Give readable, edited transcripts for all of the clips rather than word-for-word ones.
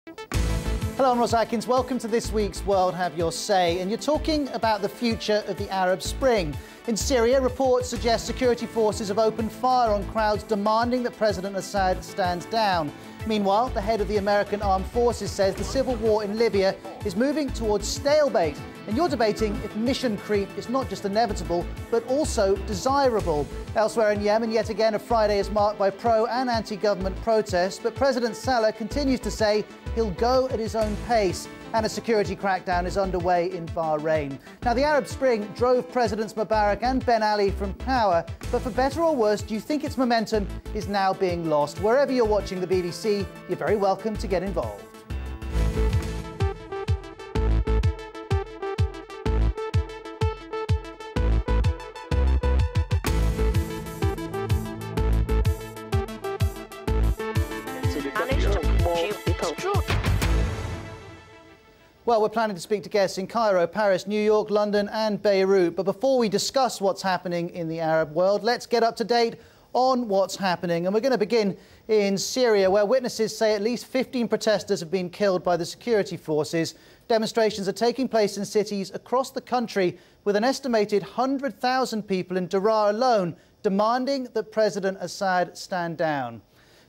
Hello, I'm Ross Atkins. Welcome to this week's World Have Your Say. And you're talking about the future of the Arab Spring. In Syria, reports suggest security forces have opened fire on crowds demanding that President Assad stands down. Meanwhile, the head of the American Armed Forces says the civil war in Libya is moving towards stalemate. And you're debating if mission creep is not just inevitable, but also desirable. Elsewhere in Yemen, yet again, a Friday is marked by pro- and anti-government protests. But President Saleh continues to say he'll go at his own pace. And a security crackdown is underway in Bahrain. Now, the Arab Spring drove Presidents Mubarak and Ben Ali from power. But for better or worse, do you think its momentum is now being lost? Wherever you're watching the BBC, you're very welcome to get involved. Well, we're planning to speak to guests in Cairo, Paris, New York, London and Beirut. But before we discuss what's happening in the Arab world, let's get up to date on what's happening. And we're going to begin in Syria, where witnesses say at least 15 protesters have been killed by the security forces. Demonstrations are taking place in cities across the country, with an estimated 100,000 people in Daraa alone demanding that President Assad stand down.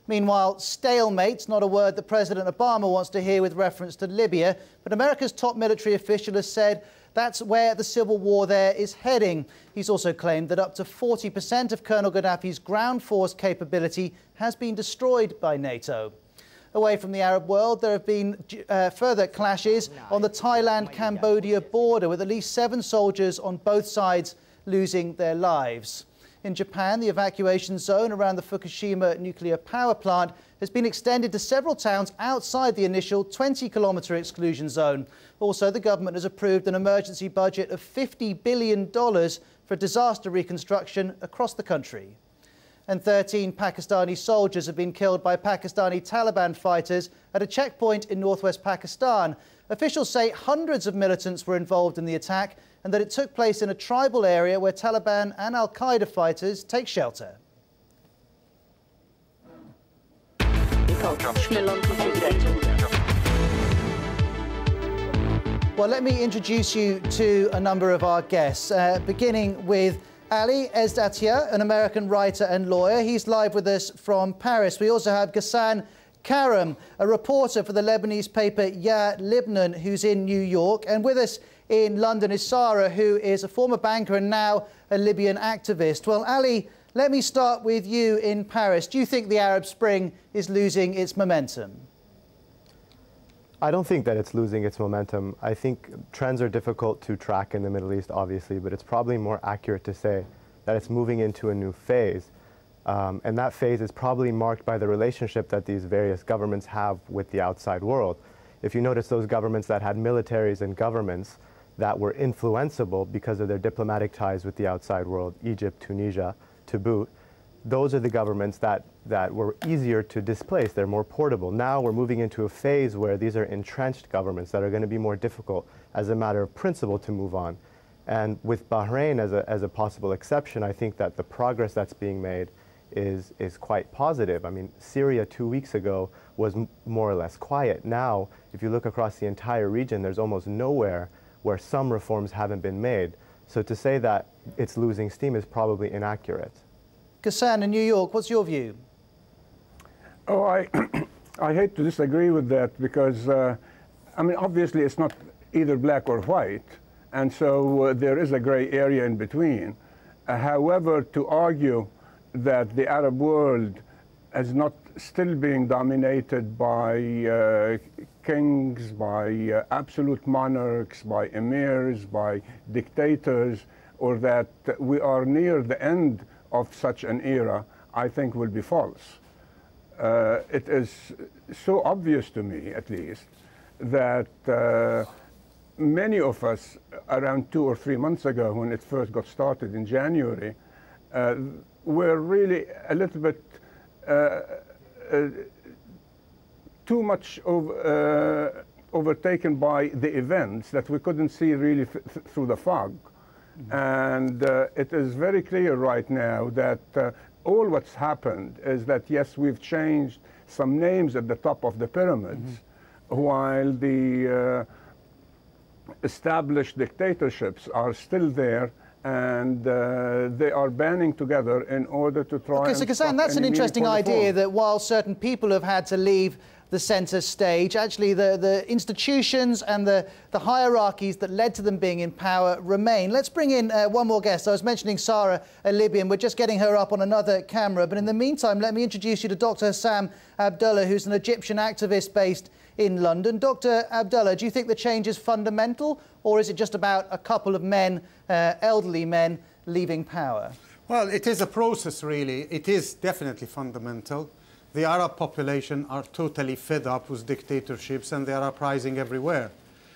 Meanwhile, stalemate's not a word that President Obama wants to hear with reference to Libya, but America's top military official has said that's where the civil war there is heading. He's also claimed that up to 40% of Colonel Gaddafi's ground force capability has been destroyed by NATO. Away from the Arab world, there have been further clashes on the Thailand-Cambodia border, with at least 7 soldiers on both sides losing their lives. In Japan, the evacuation zone around the Fukushima nuclear power plant has been extended to several towns outside the initial 20-kilometre exclusion zone. Also, the government has approved an emergency budget of $50 billion for disaster reconstruction across the country. And 13 Pakistani soldiers have been killed by Pakistani Taliban fighters at a checkpoint in northwest Pakistan. Officials say hundreds of militants were involved in the attack and that it took place in a tribal area where Taliban and Al-Qaeda fighters take shelter. Well, let me introduce you to a number of our guests, beginning with Ali Ezdatia, an American writer and lawyer. He's live with us from Paris. We also have Ghassan Karam, a reporter for the Lebanese paper Ya Libnan, who's in New York. And with us in London is Sarah, who is a former banker and now a Libyan activist. Well, Ali, let me start with you in Paris. Do you think the Arab Spring is losing its momentum? I don't think that it's losing its momentum. I think trends are difficult to track in the Middle East, obviously, but it's probably more accurate to say that it's moving into a new phase. And that phase is probably marked by the relationship that these various governments have with the outside world. If you notice, those governments that had militaries and governments that were influenceable because of their diplomatic ties with the outside world, Egypt, Tunisia, to boot, those are the governments that were easier to displace. They're more portable. Now we're moving into a phase where these are entrenched governments that are going to be more difficult as a matter of principle to move on. And with Bahrain as a possible exception, I think that the progress that's being made is quite positive. I mean, Syria 2 weeks ago was more or less quiet. Now, if you look across the entire region, there's almost nowhere where some reforms haven't been made. So to say that it's losing steam is probably inaccurate. Ghassan, in New York, what's your view? Oh, I hate to disagree with that because, I mean, obviously it's not either black or white, and so there is a gray area in between. However, to argue that the Arab world is not still being dominated by kings, by absolute monarchs, by emirs, by dictators, or that we are near the end of such an era, I think will be false. It is so obvious to me, at least, that many of us, around 2 or 3 months ago, when it first got started in January, were really a little bit too much overtaken by the events that we couldn't see really through the fog. And it is very clear right now that all what's happened is that, yes, we've changed some names at the top of the pyramids, while the established dictatorships are still there, and they are banding together in order to try Okay, so Ghassan, that's an interesting idea, that while certain people have had to leave the centre stage, actually the institutions and the hierarchies that led to them being in power remain. Let's bring in one more guest. I was mentioning Sarah, a Libyan. We're just getting her up on another camera. But in the meantime, let me introduce you to Dr. Hossam Abdullah, who's an Egyptian activist based in London. Dr. Abdullah, do you think the change is fundamental, or is it just about a couple of men, elderly men, leaving power? Well, it is a process, really. It is definitely fundamental. The Arab population are totally fed up with dictatorships, and they are uprising everywhere.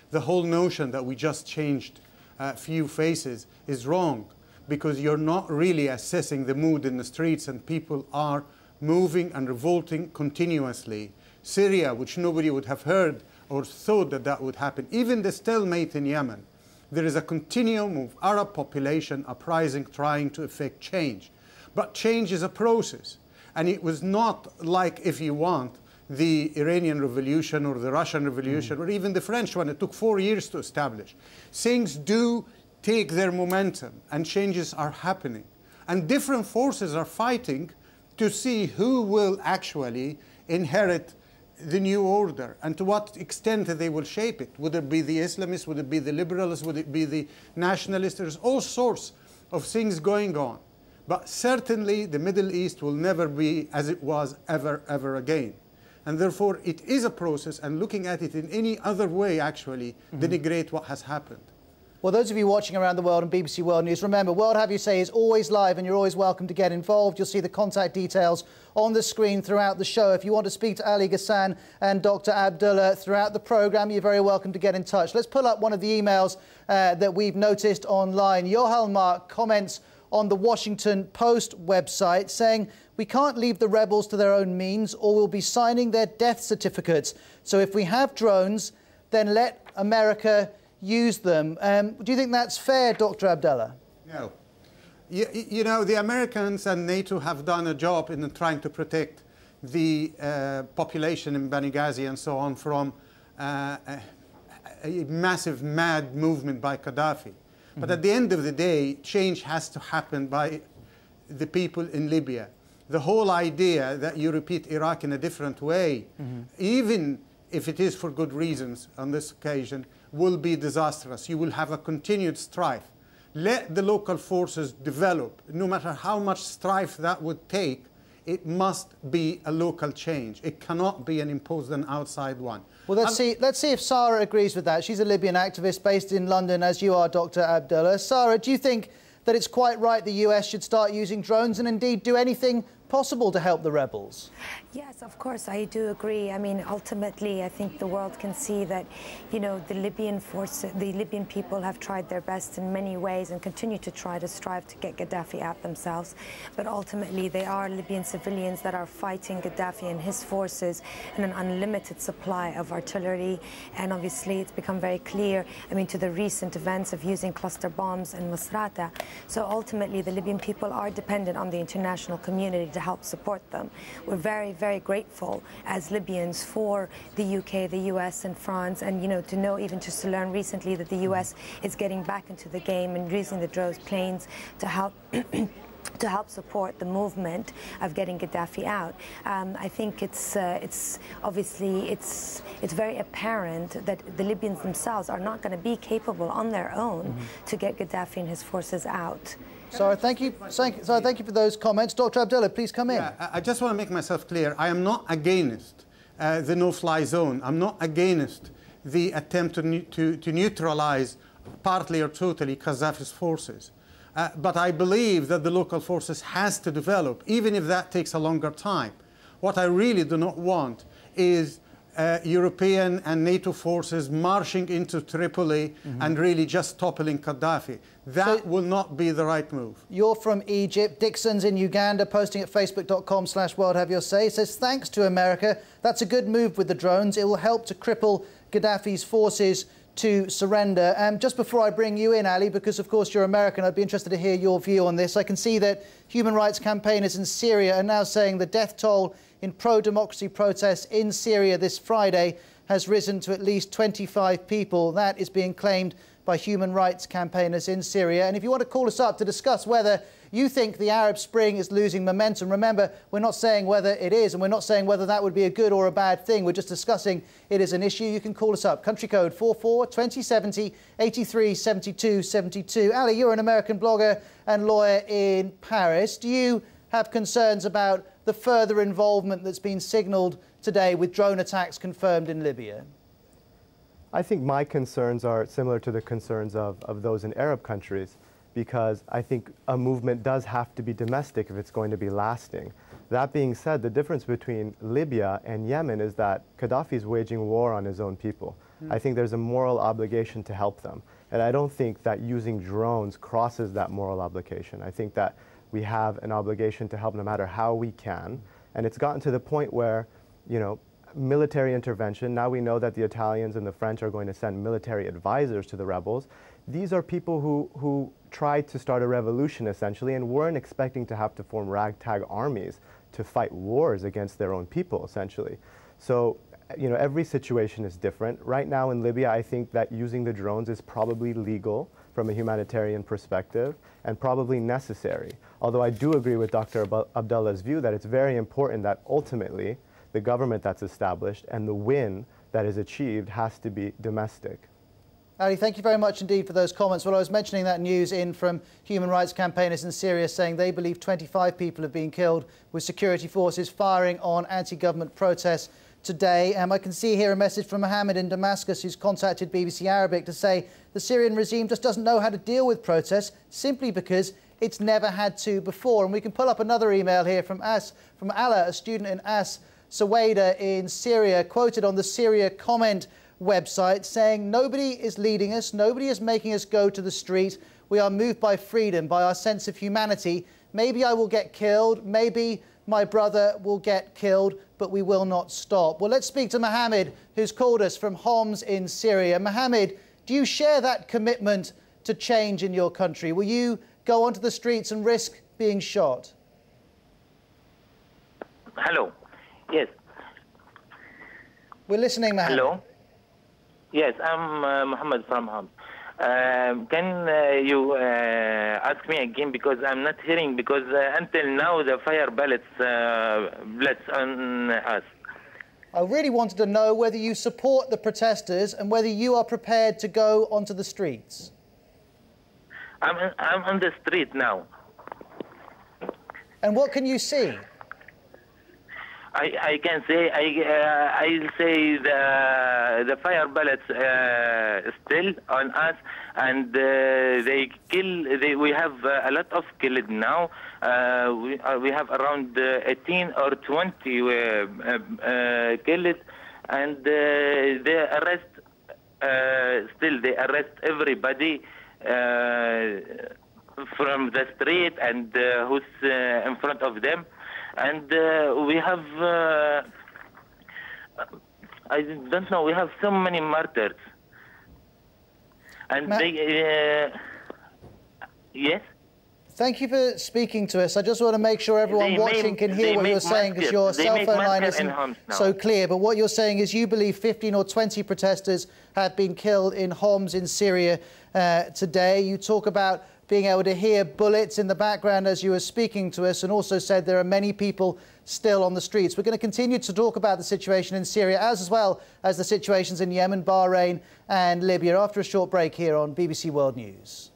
The whole notion that we just changed a few faces is wrong, because you're not really assessing the mood in the streets, and people are moving and revolting continuously. Syria, which nobody would have heard or thought that that would happen, even the stalemate in Yemen, there is a continuum of Arab population uprising, trying to effect change. But change is a process. And it was not like, if you want, the Iranian Revolution or the Russian Revolution or even the French one. It took 4 years to establish. Things do take their momentum, and changes are happening. And different forces are fighting to see who will actually inherit the new order and to what extent they will shape it. Would it be the Islamists? Would it be the liberals? Would it be the nationalists? There's all sorts of things going on. But certainly the Middle East will never be as it was ever again. And therefore it is a process, and looking at it in any other way actually denigrate what has happened. Well, those of you watching around the world on BBC World News, remember, World Have You Say is always live, and you're always welcome to get involved. You'll see the contact details on the screen throughout the show. If you want to speak to Ali Ghassan and Dr. Abdullah throughout the programme, you're very welcome to get in touch. Let's pull up one of the emails that we've noticed online. Yohal Mark comments on the Washington Post website saying, "We can't leave the rebels to their own means, or we'll be signing their death certificates. So if we have drones, then let America use them." Do you think that's fair, Dr. Abdullah? No. You know, the Americans and NATO have done a job in trying to protect the population in Benghazi and so on from a massive, mad movement by Gaddafi. But at the end of the day, change has to happen by the people in Libya. The whole idea that you repeat Iraq in a different way, even if it is for good reasons on this occasion, will be disastrous. You will have a continued strife. Let the local forces develop. No matter how much strife that would take, it must be a local change. It cannot be an imposed and outside one. Well, let's see if Sarah agrees with that. She's a Libyan activist based in London, as you are, Dr. Abdullah. Sarah, do you think that it's quite right the US should start using drones and indeed do anything possible to help the rebels? Yes, of course, I do agree. I mean, ultimately, I think the world can see that, you know, the Libyan people have tried their best in many ways and continue to try to strive to get Gaddafi out themselves. But ultimately, they are Libyan civilians that are fighting Gaddafi and his forces in an unlimited supply of artillery. And obviously, it's become very clear, I mean, to the recent events of using cluster bombs in Misrata. So ultimately, the Libyan people are dependent on the international community to help support them. We're very, very grateful as Libyans for the UK, the US and France, and, you know, to know, even just to learn recently that the US is getting back into the game and using the drones planes to help to help support the movement of getting Gaddafi out. I think it's very apparent that the Libyans themselves are not going to be capable on their own to get Gaddafi and his forces out. Sorry, thank you for those comments. Dr. Abdullah, please come in. Yeah, I just want to make myself clear. I am not against the no-fly zone. I'm not against the attempt to neutralize partly or totally Gaddafi's forces. But I believe that the local forces has to develop, even if that takes a longer time. What I really do not want is European and NATO forces marching into Tripoli and really just toppling Gaddafi. That will not be the right move. You're from Egypt. Dixon's in Uganda, posting at facebook.com/worldhaveyoursay. It says, thanks to America, that's a good move with the drones. It will help to cripple Gaddafi's forces to surrender. Just before I bring you in, Ali, because of course you're American, I'd be interested to hear your view on this. I can see that human rights campaigners in Syria are now saying the death toll in pro-democracy protests in Syria this Friday has risen to at least 25 people. That is being claimed by human rights campaigners in Syria. And if you want to call us up to discuss whether you think the Arab Spring is losing momentum, remember, we're not saying whether it is, and we're not saying whether that would be a good or a bad thing. We're just discussing it as an issue. You can call us up. Country code 44 2070 83 72 72. Ali, you're an American blogger and lawyer in Paris. Do you have concerns about the further involvement that's been signalled today with drone attacks confirmed in Libya? I think my concerns are similar to the concerns of those in Arab countries, because I think a movement does have to be domestic if it's going to be lasting. That being said, the difference between Libya and Yemen is that Gaddafi is waging war on his own people. I think there's a moral obligation to help them. And I don't think that using drones crosses that moral obligation. I think that we have an obligation to help no matter how we can. And it's gotten to the point where, you know, military intervention, now we know that the Italians and the French are going to send military advisors to the rebels. These are people who tried to start a revolution, essentially, and weren't expecting to have to form ragtag armies to fight wars against their own people, essentially. So, you know, every situation is different. Right now in Libya, I think that using the drones is probably legal from a humanitarian perspective and probably necessary. Although I do agree with Dr. Abdullah's view that it's very important that ultimately the government that's established and the win that is achieved has to be domestic. Ali, thank you very much indeed for those comments. Well, I was mentioning that news in from human rights campaigners in Syria saying they believe 25 people have been killed with security forces firing on anti-government protests today. I can see here a message from Mohammed in Damascus, who's contacted BBC Arabic to say the Syrian regime just doesn't know how to deal with protests simply because it's never had to before. And we can pull up another email here from Allah, a student in Suwaida in Syria, quoted on the Syria Comment website saying, "Nobody is leading us, nobody is making us go to the street. We are moved by freedom, by our sense of humanity. Maybe I will get killed, maybe my brother will get killed, but we will not stop." Well, let's speak to Mohammed, who's called us from Homs in Syria. Mohammed, do you share that commitment to change in your country? Will you go onto the streets and risk being shot? Hello. Yes. We're listening, Mohammed. Hello. Yes, I'm Mohammed from Homs. Can you ask me again, because I'm not hearing, because until now the fire bullets on us. I really wanted to know whether you support the protesters and whether you are prepared to go onto the streets. I'm on the street now. And what can you see? I can say I'll say the fire bullets still on us, and we have a lot of killed now. We have around 18 or 20 killed, and they arrest they arrest everybody from the street and who's in front of them. And we have, I don't know, we have so many martyrs. And yes? Thank you for speaking to us. I just want to make sure everyone watching can hear what you're saying, because your cell phone line isn't so clear. But what you're saying is you believe 15 or 20 protesters have been killed in Homs in Syria today. You talk about being able to hear bullets in the background as you were speaking to us, and also said there are many people still on the streets. We're going to continue to talk about the situation in Syria as well as the situations in Yemen, Bahrain and Libya after a short break here on BBC World News.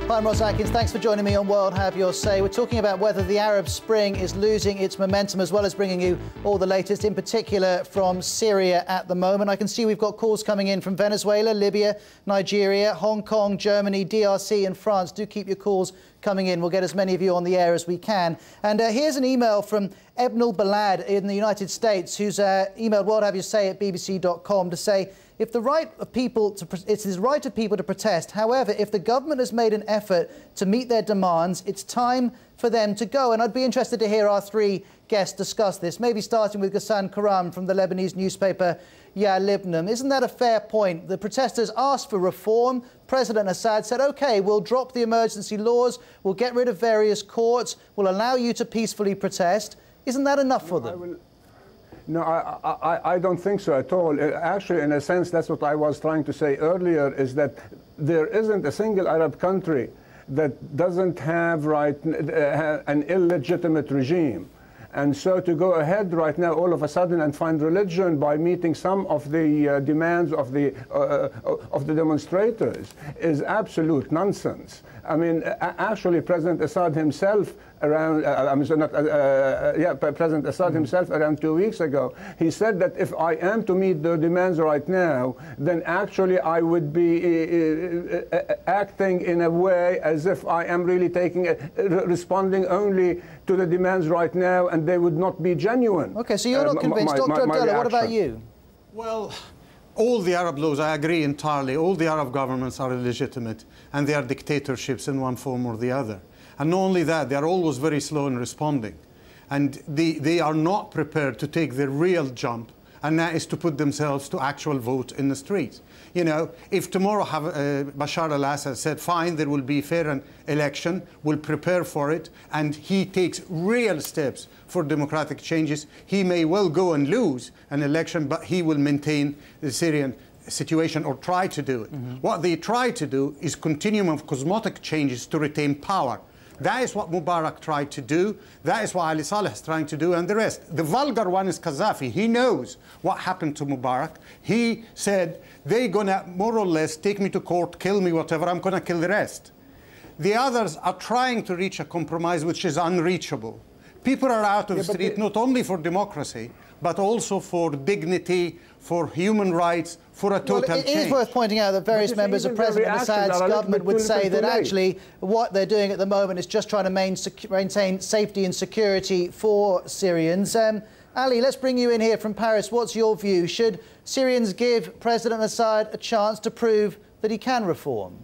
Hi, I'm Ross Atkins. Thanks for joining me on World Have Your Say. We're talking about whether the Arab Spring is losing its momentum, as well as bringing you all the latest, in particular from Syria at the moment. I can see we've got calls coming in from Venezuela, Libya, Nigeria, Hong Kong, Germany, DRC and France. Do keep your calls coming in. We'll get as many of you on the air as we can. And here's an email from Ebnul Balad in the United States, who's emailed World Have Your Say at bbc.com to say, it's the right of people to protest. However, if the government has made an effort to meet their demands, it's time for them to go. And I'd be interested to hear our three guests discuss this, maybe starting with Ghassan Karam from the Lebanese newspaper Ya Libnam. Isn't that a fair point? The protesters asked for reform, President Assad said, OK, we'll drop the emergency laws, we'll get rid of various courts, we'll allow you to peacefully protest. Isn't that enough for them? No, I don't think so at all. Actually, in a sense, that's what I was trying to say earlier, is that there isn't a single Arab country that doesn't have an illegitimate regime. And so to go ahead right now all of a sudden and find religion by meeting some of the demands of the demonstrators is absolute nonsense. I mean, actually, President Assad himself around, President Assad himself around 2 weeks ago, he said that if I am to meet the demands right now, then actually I would be acting in a way as if I am really responding only to the demands right now, and they would not be genuine. Okay, so you're not convinced. Dr. Abdullah, what about you? Well, all the Arab laws, I agree entirely, all the Arab governments are illegitimate and they are dictatorships in one form or the other. And not only that, they are always very slow in responding. And they are not prepared to take the real jump, and that is to put themselves to actual vote in the streets. You know, if tomorrow Bashar al-Assad said, fine, there will be fair election, we'll prepare for it, and he takes real steps for democratic changes, he may well go and lose an election, but he will maintain the Syrian situation, or try to do it. What they try to do is continuum of cosmetic changes to retain power. That is what Mubarak tried to do. That is what Ali Saleh is trying to do, and the rest. The vulgar one is Gaddafi. He knows what happened to Mubarak. He said, they're going to more or less take me to court, kill me, whatever, I'm going to kill the rest. The others are trying to reach a compromise which is unreachable. People are out of the street not only for democracy, but also for dignity, for human rights, for a total change. It is worth pointing out that various members of President Assad's government would say that actually what they're doing at the moment is just trying to maintain safety and security for Syrians. Ali, let's bring you in here from Paris. What's your view? Should Syrians give President Assad a chance to prove that he can reform?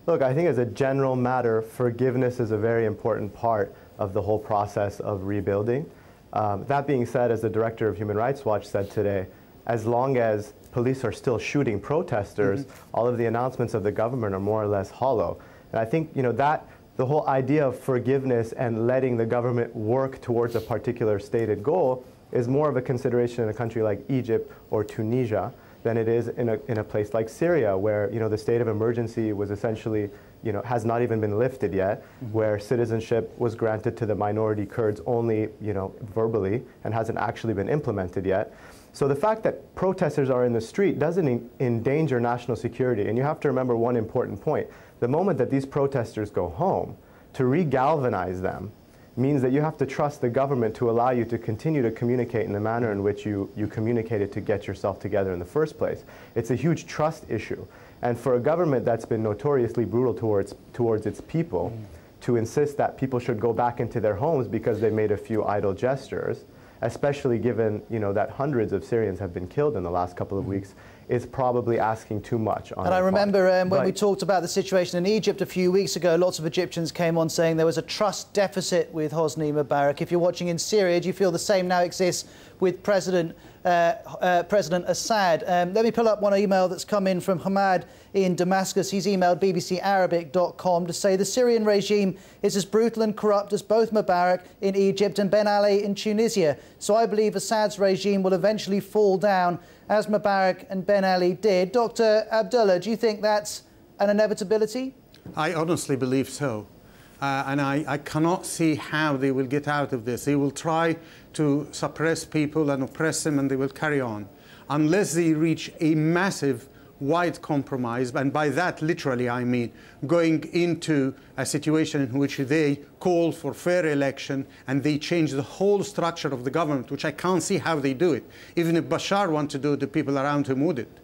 Look, I think as a general matter, forgiveness is a very important part of the whole process of rebuilding. That being said, as the director of Human Rights Watch said today, as long as police are still shooting protesters, all of the announcements of the government are more or less hollow. And I think, you know, that the whole idea of forgiveness and letting the government work towards a particular stated goal is more of a consideration in a country like Egypt or Tunisia than it is in a place like Syria, where, you know, the state of emergency was essentially, you know, has not even been lifted yet, where citizenship was granted to the minority Kurds only, you know, verbally, and hasn't actually been implemented yet. So the fact that protesters are in the street doesn't endanger national security. And you have to remember one important point. The moment that these protesters go home, to re-galvanize them means that you have to trust the government to allow you to continue to communicate in the manner in which you communicated to get yourself together in the first place. It's a huge trust issue. And for a government that's been notoriously brutal towards its people, to insist that people should go back into their homes because they made a few idle gestures, especially given, you know, that hundreds of Syrians have been killed in the last couple of weeks, is probably asking too much on And I remember when we talked about the situation in Egypt a few weeks ago, lots of Egyptians came on saying there was a trust deficit with Hosni Mubarak. If you're watching in Syria, do you feel the same now exists with President Assad? Let me pull up one email that's come in from Hamad in Damascus. He's emailed bbcarabic.com to say the Syrian regime is as brutal and corrupt as both Mubarak in Egypt and Ben Ali in Tunisia. So I believe Assad's regime will eventually fall down as Mubarak and Ben Ali did. Dr. Abdullah, do you think that's an inevitability? I honestly believe so. And I cannot see how they will get out of this. They will try to suppress people and oppress them, and they will carry on. Unless they reach a massive, wide compromise, and by that literally I mean going into a situation in which they call for fair election and they change the whole structure of the government, which I can't see how they do it. Even if Bashar wanted to do it, the people around him wouldn't.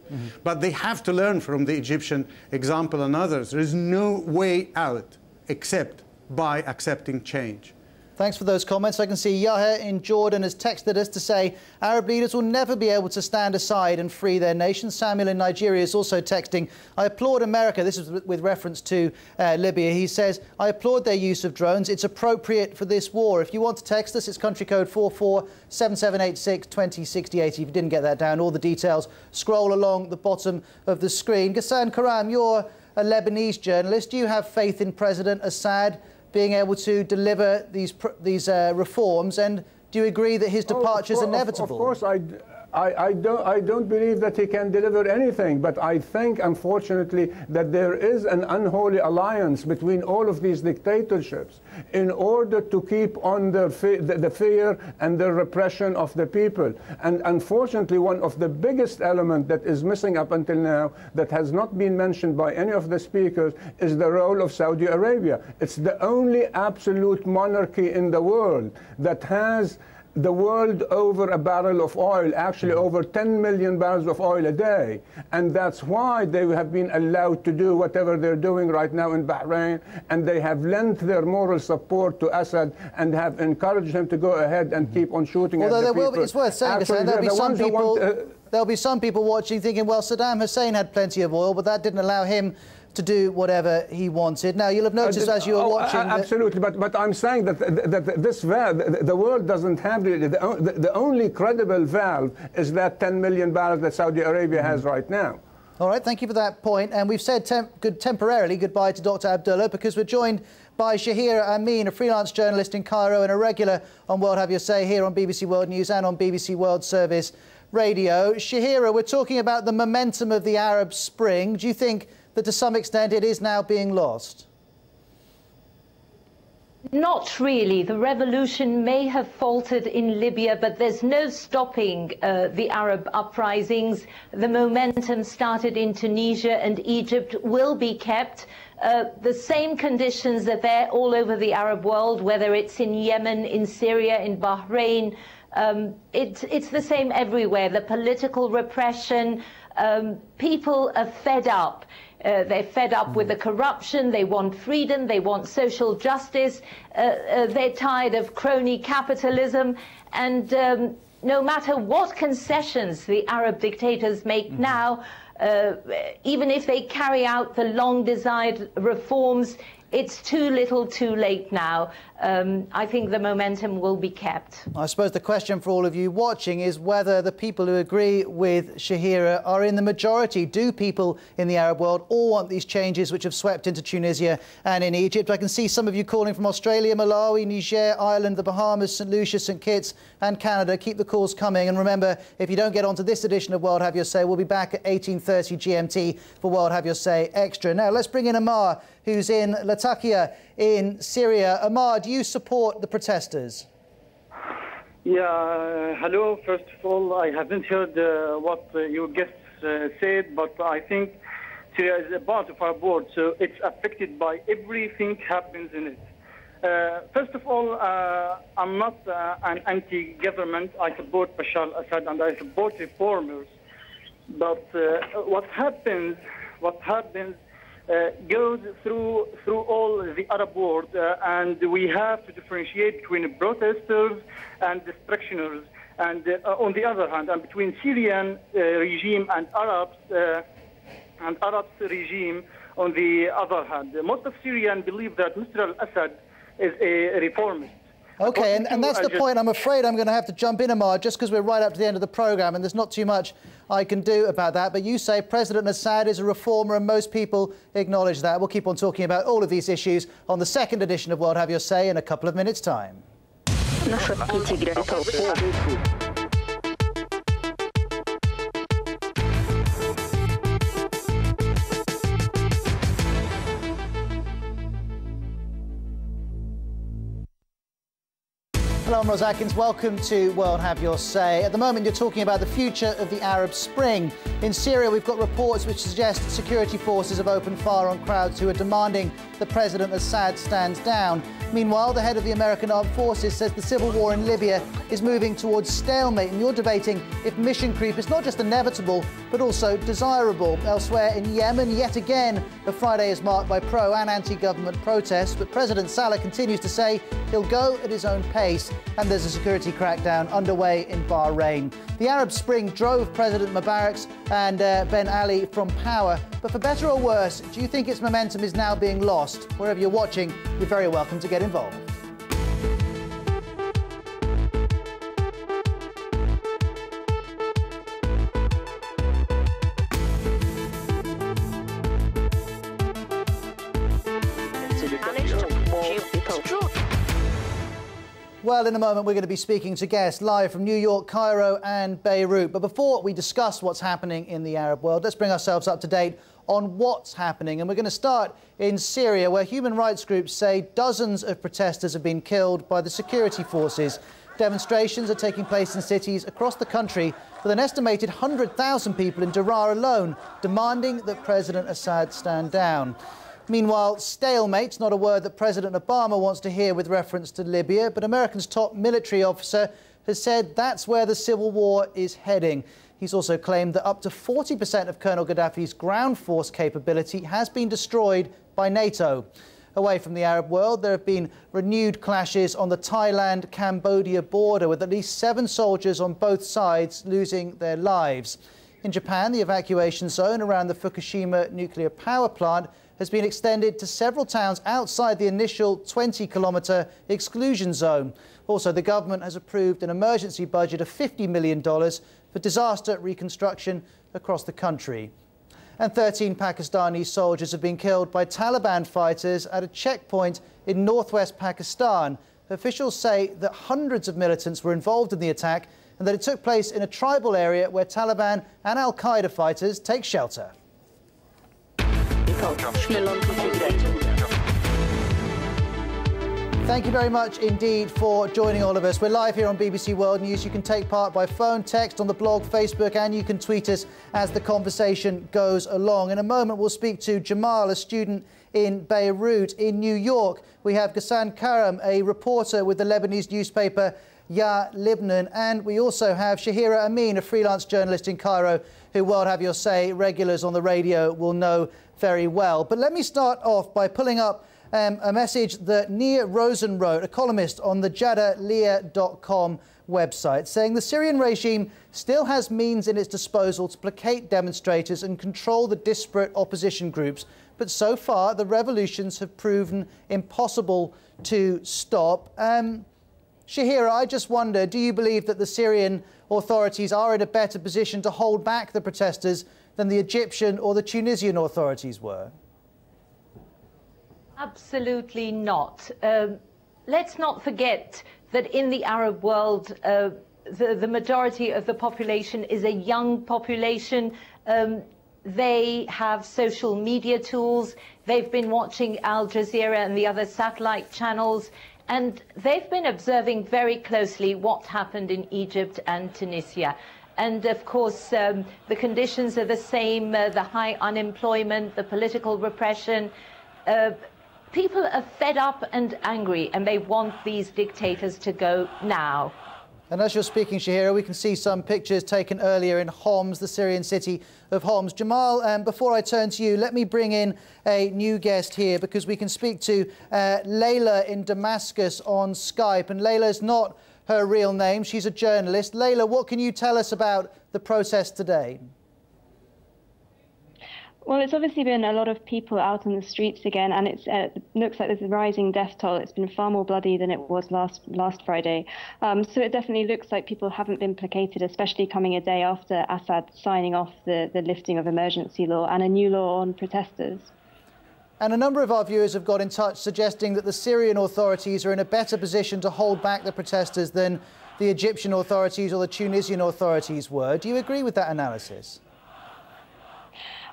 But they have to learn from the Egyptian example and others. There is no way out except by accepting change. Thanks for those comments. I can see Yahya in Jordan has texted us to say Arab leaders will never be able to stand aside and free their nation. Samuel in Nigeria is also texting, I applaud America. This is with reference to Libya. He says, I applaud their use of drones. It's appropriate for this war. If you want to text us, it's country code 4477862068. If you didn't get that down, all the details scroll along the bottom of the screen. Ghassan Karam, you're a Lebanese journalist. Do you have faith in President Assad being able to deliver these reforms, and do you agree that his departure is inevitable? Of course, I don't believe that he can deliver anything, but I think, unfortunately, that there is an unholy alliance between all of these dictatorships in order to keep on the fear and the repression of the people. And unfortunately, one of the biggest elements that is missing up until now, that has not been mentioned by any of the speakers, is the role of Saudi Arabia. It's the only absolute monarchy in the world that has the world over a barrel of oil, actually over 10 million barrels of oil a day. And that's why they have been allowed to do whatever they're doing right now in Bahrain, and they have lent their moral support to Assad and have encouraged him to go ahead and keep on shooting at the people. Although it's worth saying, there'll be some people watching thinking, well, Saddam Hussein had plenty of oil, but that didn't allow him to do whatever he wanted. Now, you'll have noticed as you were watching... Absolutely, but I'm saying that this valve, the world doesn't have really... The only credible valve is that 10 million barrels that Saudi Arabia has right now. All right, thank you for that point. And we've said temporarily goodbye to Dr. Abdullah because we're joined by Shahira Amin, a freelance journalist in Cairo and a regular on World Have Your Say here on BBC World News and on BBC World Service Radio. Shahira, we're talking about the momentum of the Arab Spring. Do you think that to some extent it is now being lost? Not really. The revolution may have faltered in Libya, but there's no stopping the Arab uprisings. The momentum started in Tunisia and Egypt will be kept. The same conditions are there all over the Arab world, whether it's in Yemen, in Syria, in Bahrain. It's the same everywhere. The political repression, people are fed up. They're fed up with the corruption, they want freedom, they want social justice, they're tired of crony capitalism, and no matter what concessions the Arab dictators make now, even if they carry out the long-desired reforms, it's too little too late now. I think the momentum will be kept. I suppose the question for all of you watching is whether the people who agree with Shahira are in the majority. Do people in the Arab world all want these changes which have swept into Tunisia and in Egypt? I can see some of you calling from Australia, Malawi, Niger, Ireland, the Bahamas, St. Lucia, St. Kitts and Canada. Keep the calls coming. And remember, if you don't get onto this edition of World Have Your Say, we'll be back at 18:30 GMT for World Have Your Say Extra. Now, let's bring in Amar, who's in Latakia in Syria. Amar, do you support the protesters? Yeah, hello. First of all, I haven't heard what your guests said, but I think Syria is a part of our board, so it's affected by everything happens in it. First of all, I'm not an anti-government. I support Bashar al-Assad and I support reformers. But what happens goes through all the Arab world, and we have to differentiate between protesters and destructioners, and on the other hand, and between Syrian regime and Arabs regime on the other hand. Most of Syrians believe that Mr. al-Assad is a reformist. OK, and that's the point. I'm afraid I'm going to have to jump in, Amar, just because we're right up to the end of the programme and there's not too much I can do about that. But you say President Assad is a reformer and most people acknowledge that. We'll keep on talking about all of these issues on the second edition of World Have Your Say in a couple of minutes' time. Hello, I'm Ros Atkins. Welcome to World Have Your Say. At the moment, you're talking about the future of the Arab Spring. In Syria, we've got reports which suggest security forces have opened fire on crowds who are demanding that President Assad stands down. Meanwhile, the head of the American Armed Forces says the civil war in Libya is moving towards stalemate, and you're debating if mission creep is not just inevitable, but also desirable. Elsewhere in Yemen, yet again, the Friday is marked by pro- and anti-government protests, but President Saleh continues to say he'll go at his own pace, and there's a security crackdown underway in Bahrain. The Arab Spring drove President Mubarak and Ben Ali from power, but for better or worse, do you think its momentum is now being lost? Wherever you're watching, you're very welcome to get involved. Well, in a moment, we're going to be speaking to guests live from New York, Cairo and Beirut. But before we discuss what's happening in the Arab world, let's bring ourselves up to date on what's happening. And we're going to start in Syria, where human rights groups say dozens of protesters have been killed by the security forces. Demonstrations are taking place in cities across the country, with an estimated 100,000 people in Daraa alone demanding that President Assad stand down. Meanwhile, stalemate's not a word that President Obama wants to hear with reference to Libya, but America's top military officer has said that's where the civil war is heading. He's also claimed that up to 40% of Colonel Gaddafi's ground force capability has been destroyed by NATO. Away from the Arab world, there have been renewed clashes on the Thailand-Cambodia border, with at least 7 soldiers on both sides losing their lives. In Japan, the evacuation zone around the Fukushima nuclear power plant has been extended to several towns outside the initial 20-kilometre exclusion zone. Also, the government has approved an emergency budget of $50 million for disaster reconstruction across the country. And 13 Pakistani soldiers have been killed by Taliban fighters at a checkpoint in northwest Pakistan. Officials say that hundreds of militants were involved in the attack and that it took place in a tribal area where Taliban and Al-Qaeda fighters take shelter. Thank you very much indeed for joining all of us. We're live here on BBC World News. You can take part by phone, text, on the blog, Facebook, and you can tweet us as the conversation goes along. In a moment, we'll speak to Jamal, a student in Beirut. In New York, we have Ghassan Karam, a reporter with the Lebanese newspaper Ya Libnan, and we also have Shahira Amin, a freelance journalist in Cairo, who, World Have Your Say regulars on the radio will know very well. But let me start off by pulling up a message that Nia Rosen wrote, a columnist on the Jadaliyah.com website, saying the Syrian regime still has means in its disposal to placate demonstrators and control the disparate opposition groups, but so far the revolutions have proven impossible to stop. Shahira, I just wonder, do you believe that the Syrian authorities are in a better position to hold back the protesters than the Egyptian or the Tunisian authorities were? Absolutely not. Let's not forget that in the Arab world, the majority of the population is a young population. They have social media tools. They've been watching Al Jazeera and the other satellite channels, and they've been observing very closely what happened in Egypt and Tunisia. And of course, the conditions are the same, the high unemployment, the political repression. People are fed up and angry, and they want these dictators to go now. And as you're speaking, Shahira, we can see some pictures taken earlier in Homs, the Syrian city of Homs. Jamal, before I turn to you, let me bring in a new guest here, because we can speak to Layla in Damascus on Skype. And Layla's not her real name. She's a journalist. Layla, what can you tell us about the protest today? Well, it's obviously been a lot of people out on the streets again, and it looks like there's a rising death toll. It's been far more bloody than it was last Friday. So it definitely looks like people haven't been placated, especially coming a day after Assad signing off the lifting of emergency law and a new law on protesters. And a number of our viewers have got in touch suggesting that the Syrian authorities are in a better position to hold back the protesters than the Egyptian authorities or the Tunisian authorities were. Do you agree with that analysis?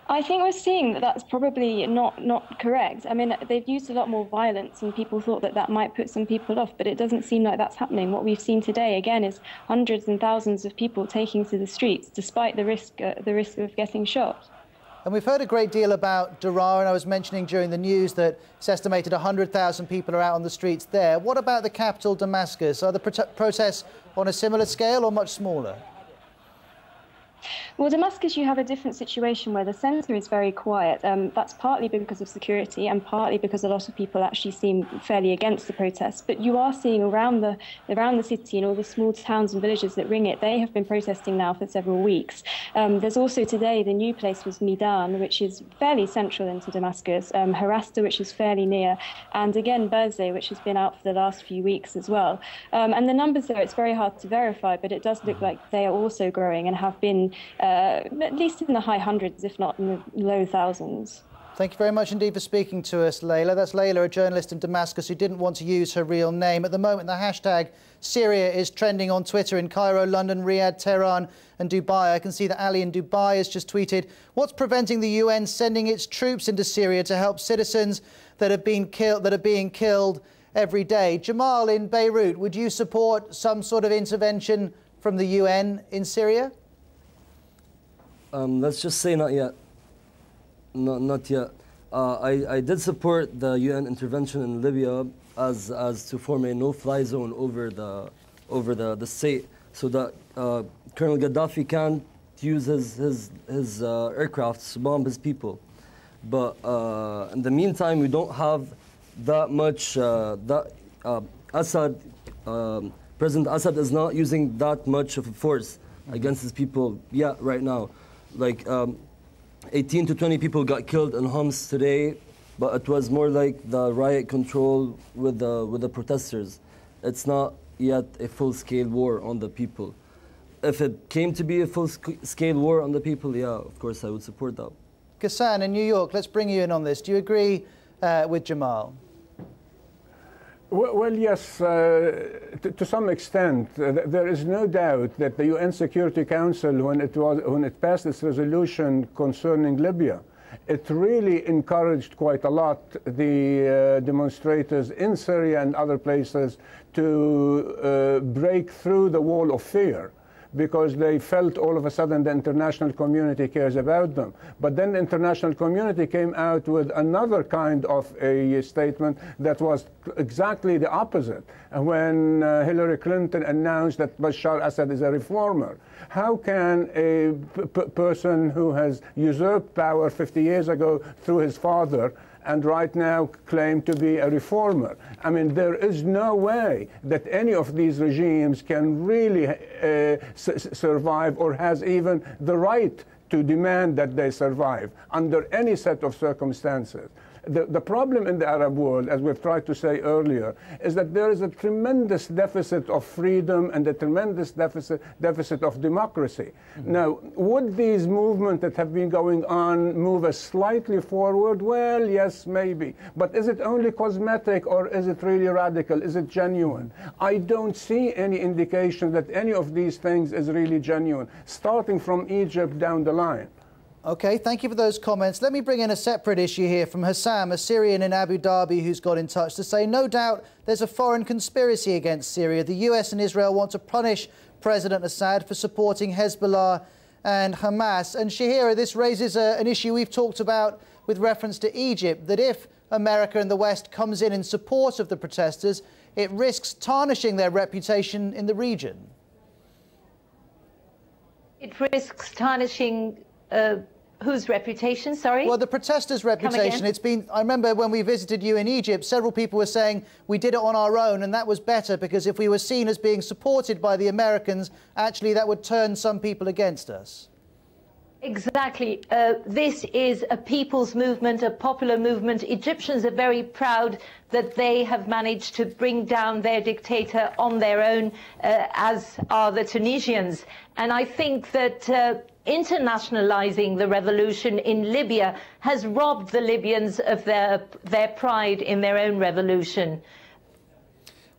I think we're seeing that that's probably not correct. I mean, they've used a lot more violence, and people thought that that might put some people off, but it doesn't seem like that's happening. What we've seen today, again, is hundreds and thousands of people taking to the streets, despite the risk of getting shot. And we've heard a great deal about Daraa, and I was mentioning during the news that it's estimated 100,000 people are out on the streets there. What about the capital, Damascus? Are the protests on a similar scale or much smaller? Well, Damascus, you have a different situation where the centre is very quiet. That's partly because of security and partly because a lot of people actually seem fairly against the protests. But you are seeing around the city and all the small towns and villages that ring it, they have been protesting now for several weeks. There's also today, the new place was Midan, which is fairly central into Damascus, Harasta, which is fairly near, and again, Berzeh, which has been out for the last few weeks as well. And the numbers there, it's very hard to verify, but it does look like they are also growing and have been at least in the high hundreds, if not in the low thousands. Thank you very much indeed for speaking to us, Layla. That's Layla, a journalist in Damascus who didn't want to use her real name. At the moment, the hashtag Syria is trending on Twitter in Cairo, London, Riyadh, Tehran and Dubai. I can see that Ali in Dubai has just tweeted, what's preventing the UN sending its troops into Syria to help citizens that are being killed every day? Jamal in Beirut, would you support some sort of intervention from the UN in Syria? Let's just say not yet. Not yet. I did support the UN intervention in Libya as to form a no-fly zone over the state, so that Colonel Gaddafi can't use his aircrafts to bomb his people. But in the meantime, we don't have that much. President Assad is not using that much of a force against his people yet right now. Like 18 to 20 people got killed in Homs today, but it was more like the riot control with the protesters. It's not yet a full-scale war on the people. If it came to be a full-scale war on the people, yeah, of course I would support that. Ghassan in New York, let's bring you in on this. Do you agree with Jamal? Well, yes, to some extent. There is no doubt that the UN Security Council, when it passed its resolution concerning Libya, it really encouraged quite a lot the demonstrators in Syria and other places to break through the wall of fear, because they felt all of a sudden the international community cares about them. But then the international community came out with another kind of a statement that was exactly the opposite. And when Hillary Clinton announced that Bashar Assad is a reformer, how can a person who has usurped power 50 years ago through his father and right now claim to be a reformer? I mean, there is no way that any of these regimes can really survive or has even the right to demand that they survive under any set of circumstances. The problem in the Arab world, as we've tried to say earlier, is that there is a tremendous deficit of freedom and a tremendous deficit of democracy. Now, would these movements that have been going on move us slightly forward? Well, yes, maybe. But is it only cosmetic, or is it really radical? Is it genuine? I don't see any indication that any of these things is really genuine, starting from Egypt down the line. OK, thank you for those comments. Let me bring in a separate issue here from Hassam, a Syrian in Abu Dhabi, who's got in touch to say, no doubt there's a foreign conspiracy against Syria. The US and Israel want to punish President Assad for supporting Hezbollah and Hamas. And Shahira, this raises an issue we've talked about with reference to Egypt, that if America and the West comes in support of the protesters, it risks tarnishing their reputation in the region. It risks tarnishing whose reputation, sorry? Well, the protesters' reputation. It's been, I remember when we visited you in Egypt, several people were saying we did it on our own, and that was better because if we were seen as being supported by the Americans, actually that would turn some people against us. Exactly. This is a people's movement, a popular movement. Egyptians are very proud that they have managed to bring down their dictator on their own, as are the Tunisians. And I think that internationalizing the revolution in Libya has robbed the Libyans of their pride in their own revolution.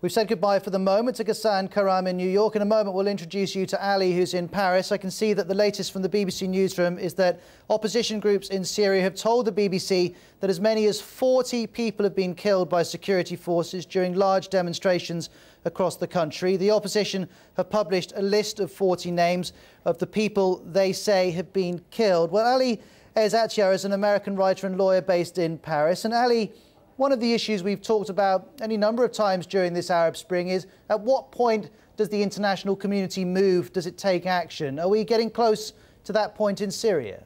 We've said goodbye for the moment to Ghassan Karam in New York. In a moment, we'll introduce you to Ali, who's in Paris. I can see that the latest from the BBC newsroom is that opposition groups in Syria have told the BBC that as many as 40 people have been killed by security forces during large demonstrations across the country. The opposition have published a list of 40 names of the people they say have been killed. Well, Ali, Ez Atiyar is an American writer and lawyer based in Paris. And Ali, one of the issues we've talked about any number of times during this Arab Spring is, at what point does the international community move? Does it take action? Are we getting close to that point in Syria?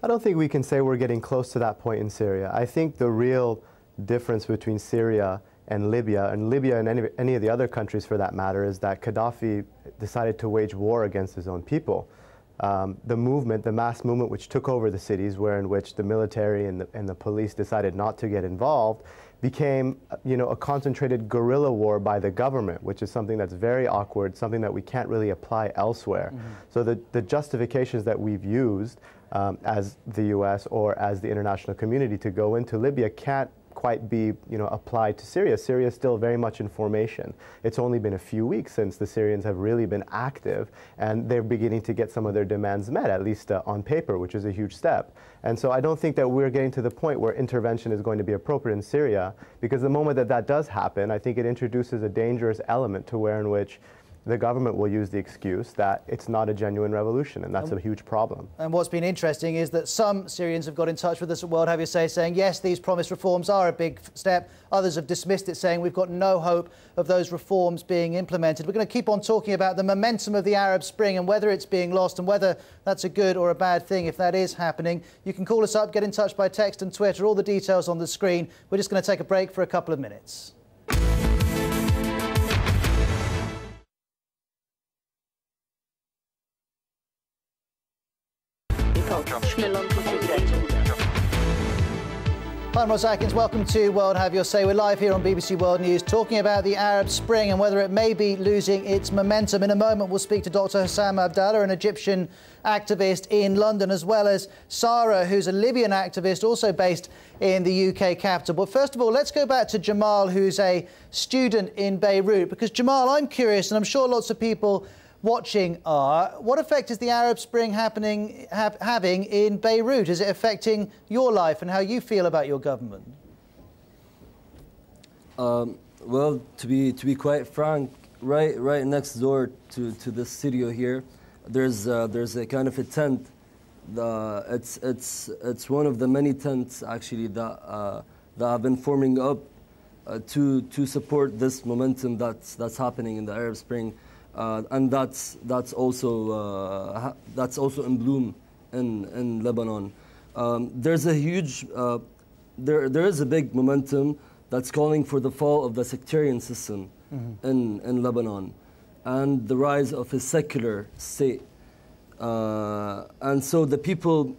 I don't think we can say we're getting close to that point in Syria. I think the real difference between Syria and Libya and any of the other countries for that matter, is that Gaddafi decided to wage war against his own people. The movement, the mass movement which took over the cities, in which the military and the police decided not to get involved, became, a concentrated guerrilla war by the government, which is something that's very awkward, something that we can't really apply elsewhere. So the justifications that we've used as the US or as the international community to go into Libya can't quite be applied to Syria. Syria is still very much in formation. It's only been a few weeks since the Syrians have really been active, and they're beginning to get some of their demands met, at least on paper, which is a huge step. And so I don't think that we're getting to the point where intervention is going to be appropriate in Syria, because the moment that that does happen, I think it introduces a dangerous element to in which the government will use the excuse that it's not a genuine revolution, and that's a huge problem. And what's been interesting is that some Syrians have got in touch with us at World Have Your Say, saying, yes, these promised reforms are a big step. Others have dismissed it, saying we've got no hope of those reforms being implemented. We're going to keep on talking about the momentum of the Arab Spring and whether it's being lost and whether that's a good or a bad thing if that is happening. You can call us up, get in touch by text and Twitter, all the details on the screen. We're just going to take a break for a couple of minutes. I'm Ross Atkins, welcome to World Have Your Say. We're live here on BBC World News talking about the Arab Spring and whether it may be losing its momentum. In a moment we'll speak to Dr. Hussam Abdallah, an Egyptian activist in London, as well as Sarah, who's a Libyan activist also based in the UK capital. But first of all, let's go back to Jamal, who's a student in Beirut, because Jamal, I'm curious, and I'm sure lots of people watching are, what effect is the Arab Spring having in Beirut? Is it affecting your life and how you feel about your government? Well, to be quite frank, right next door to this studio here, there's a kind of a tent. It's one of the many tents actually that have been forming up to support this momentum that's happening in the Arab Spring. And that's also in bloom in Lebanon. There's a huge there is a big momentum that's calling for the fall of the sectarian system in Lebanon and the rise of a secular state. And so the people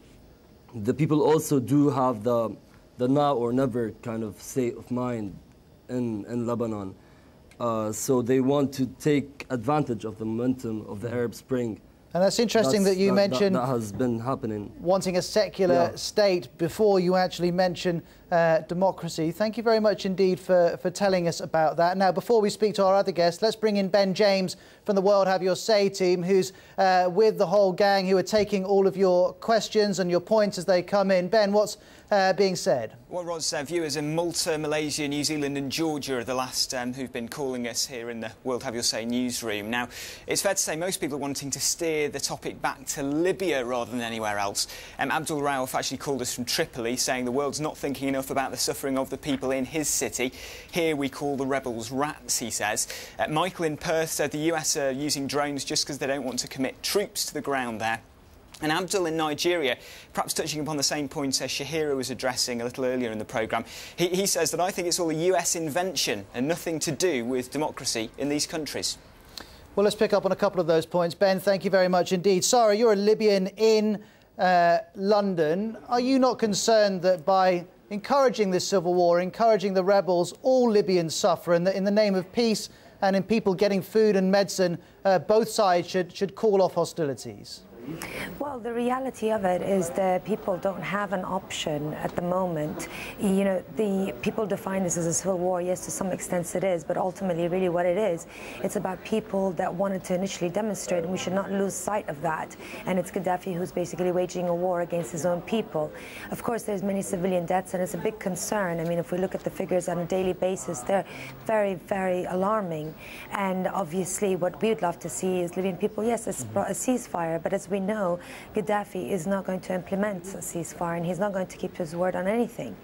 also do have the now or never kind of state of mind in Lebanon. So they want to take advantage of the momentum of the Arab Spring. And that's interesting that you mentioned that has been happening. Wanting a secular state before you actually mention democracy. Thank you very much indeed for telling us about that. Now, before we speak to our other guests, let's bring in Ben James from the World Have Your Say team, who's with the whole gang who are taking all of your questions and your points as they come in. Ben, what's being said? Well, Roz, viewers in Malta, Malaysia, New Zealand and Georgia are the last who've been calling us here in the World Have Your Say newsroom. Now, it's fair to say most people are wanting to steer the topic back to Libya rather than anywhere else. Abdul Rauf actually called us from Tripoli, saying the world's not thinking enough about the suffering of the people in his city. Here we call the rebels rats, he says. Michael in Perth said the US are using drones just because they don't want to commit troops to the ground there. And Abdul in Nigeria, perhaps touching upon the same point as Shahira was addressing a little earlier in the programme, he says that I think it's all a US invention and nothing to do with democracy in these countries. Well, let's pick up on a couple of those points. Ben, thank you very much indeed. Sarah, you're a Libyan in London. Are you not concerned that by encouraging this civil war, encouraging the rebels, all Libyans suffer, and that in the name of peace and in people getting food and medicine, both sides should call off hostilities? Well, the reality of it is that people don't have an option at the moment. You know, the people define this as a civil war. Yes, to some extent it is, but ultimately really what it is, it's about people that wanted to initially demonstrate, and we should not lose sight of that. And it's Gaddafi who's basically waging a war against his own people. Of course, there's many civilian deaths, and it's a big concern. I mean, if we look at the figures on a daily basis, they're very, very alarming. And obviously what we would love to see is Libyan people, yes, a ceasefire, but as we know Gaddafi is not going to implement a ceasefire, and he's not going to keep his word on anything.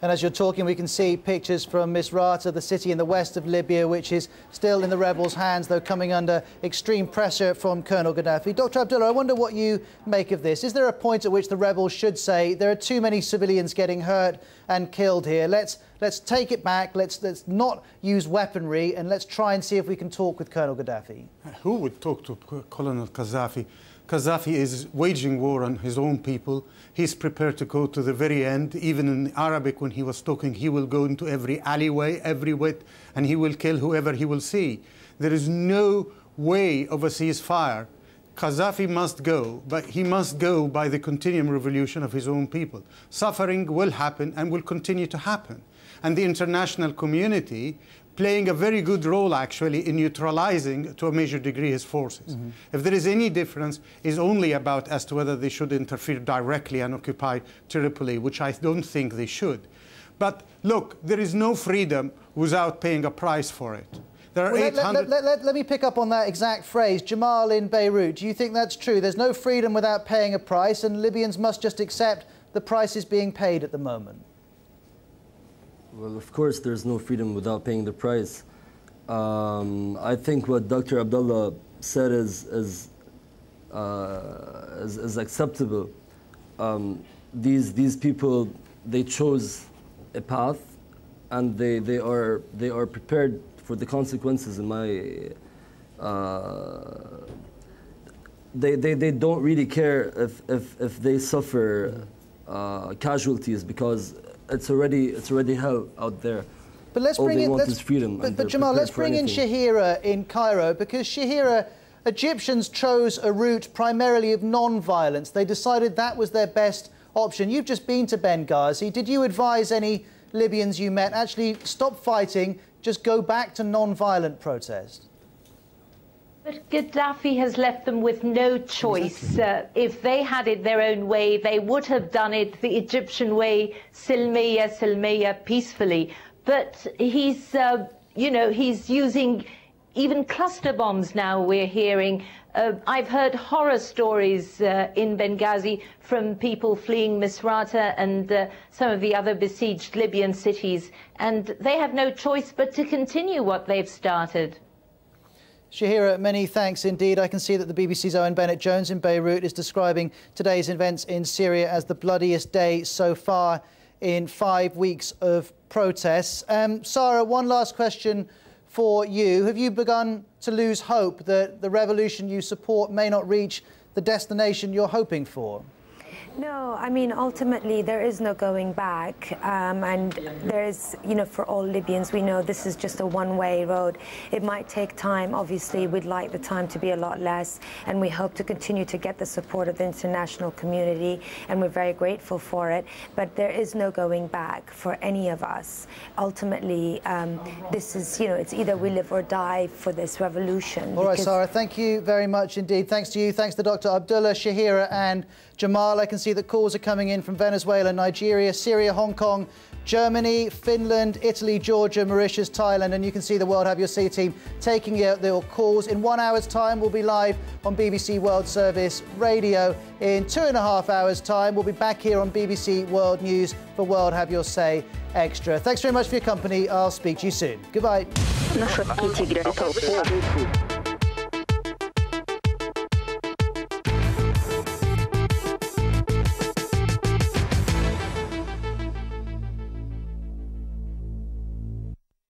And as you're talking, we can see pictures from Misrata, the city in the west of Libya, which is still in the rebels' hands, though coming under extreme pressure from Colonel Gaddafi. Dr. Abdullah, I wonder what you make of this. Is there a point at which the rebels should say there are too many civilians getting hurt and killed here? Let's take it back, let's not use weaponry, and let's try and see if we can talk with Colonel Gaddafi? Who would talk to Colonel Gaddafi? Gaddafi is waging war on his own people. He's prepared to go to the very end. Even in Arabic, when he was talking, he will go into every alleyway, every wit, and he will kill whoever he will see. There is no way of a ceasefire. Gaddafi must go, but he must go by the continuing revolution of his own people. Suffering will happen and will continue to happen. And the international community playing a very good role, actually, in neutralizing, to a major degree, his forces. If there is any difference, it's only about as to whether they should interfere directly and occupy Tripoli, which I don't think they should. But look, there is no freedom without paying a price for it. There are let me pick up on that exact phrase. Jamal in Beirut, do you think that's true? There's no freedom without paying a price, and Libyans must just accept the prices being paid at the moment? Well, of course, there's no freedom without paying the price. I think what Dr. Abdullah said is acceptable. These people, they chose a path, and they are prepared for the consequences. In my, they don't really care if they suffer casualties, because it's already hell out there. But let's bring in freedom. But Jamal, let's bring in Shahira in Cairo, because Shahira, Egyptians chose a route primarily of non-violence. They decided that was their best option. You've just been to Benghazi. Did you advise any Libyans you met actually stop fighting, just go back to non-violent protest? But Gaddafi has left them with no choice. If they had it their own way, they would have done it the Egyptian way, silmiya, peacefully. But he's, he's using even cluster bombs now, we're hearing. I've heard horror stories in Benghazi from people fleeing Misrata and some of the other besieged Libyan cities. And they have no choice but to continue what they've started. Shahira, many thanks indeed. I can see that the BBC's Owen Bennett-Jones in Beirut is describing today's events in Syria as the bloodiest day so far in 5 weeks of protests. Sarah, one last question for you. Have you begun to lose hope that the revolution you support may not reach the destination you're hoping for? No, I mean, ultimately, there is no going back. And there is, for all Libyans, we know this is just a one-way road. It might take time. Obviously, we'd like the time to be a lot less. And we hope to continue to get the support of the international community. And we're very grateful for it. But there is no going back for any of us. Ultimately, this is, it's either we live or die for this revolution. All right, Sarah, thank you very much indeed. Thanks to you. Thanks to Dr. Abdullah, Shahira and Jamal. I can see that calls are coming in from Venezuela, Nigeria, Syria, Hong Kong, Germany, Finland, Italy, Georgia, Mauritius, Thailand, and you can see the World Have Your Say team taking their calls. In 1 hour's time, we'll be live on BBC World Service Radio. In 2.5 hours' time, we'll be back here on BBC World News for World Have Your Say Extra. Thanks very much for your company. I'll speak to you soon. Goodbye.